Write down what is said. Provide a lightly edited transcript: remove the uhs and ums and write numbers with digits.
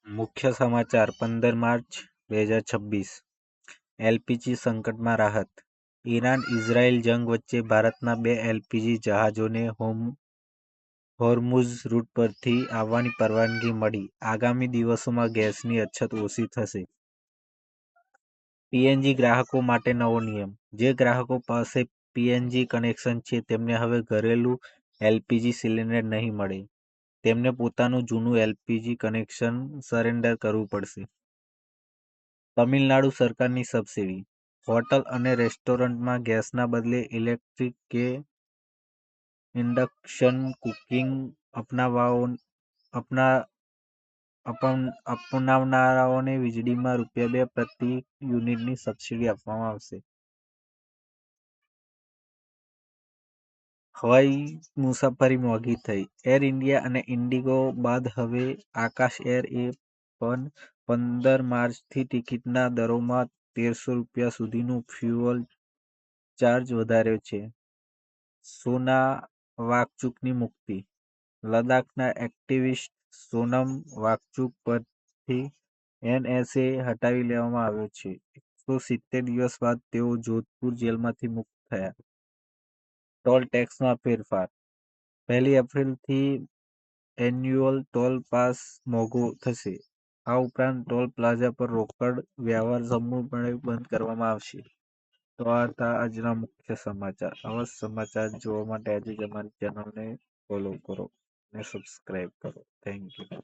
મુખ્ય સમાચાર 15 March 2026. LPG સંકટમાં રાહત. ઈરાન ઇઝરાયલ જંગ વચ્ચે ભારતના 2 એલપીજી જહાજોને હોર્મુઝ રૂટ પરથી આવવાની પરવાનગી મળી. આગામી દિવસોમાં ગેસની અછત ઓછી થશે. પીએનજી ગ્રાહકો માટે નવો નિયમ. જે ગ્રાહકો પાસે પીએનજી કનેક્શન છે તેમને હવે ઘરેલું એલપીજી સિલિન્ડર નહીં મળે. તેમને પોતાનું જૂનું એલપીજી કનેક્શન સરેન્ડર કરવું પડશે. તમિલનાડુ સરકારની સબસિડી. હોટલ અને રેસ્ટોરન્ટમાં ગેસના બદલે ઇલેક્ટ્રિક કે ઇન્ડક્શન કુકિંગ અપનાવનારાઓને વીજળીમાં ₹2 પ્રતિ યુનિટની સબસિડી આપવામાં આવશે. હવાઈ મુસાફરી મોંઘી થઈ. એર ઇન્ડિયા અને ઇન્ડિગો બાદ હવે આકાશ એર એ પણ 15 માર્ચથી ટિકિટના દરોમાં ₹1300 સુધીનું ફ્યુઅલ ચાર્જ વધાર્યો છે. સોના વાકચૂકની મુક્તિ. લદ્દાખના એક્ટિવિસ્ટ સોનમ વાકચૂક પરથી એનએસએ હટાવી લેવામાં આવ્યો છે. 170 દિવસ બાદ તેઓ જોધપુર જેલમાંથી મુક્ત થયા. ટોલ ટેક્સમાં ફેરફાર. 1 એપ્રિલથી એન્યુઅલ ટોલ પાસ મોંઘો થશે. આ ઉપરાંત ટોલ પ્લાઝા પર રોકડ વ્યવહાર સંપૂર્ણપણે બંધ કરવામાં આવશે. તો આ હતા આજના મુખ્ય સમાચાર. આવા સમાચાર જોવા માટે આજે જ અમારી ચેનલને ફોલો કરો અને સબસ્ક્રાઇબ કરો. Thank you.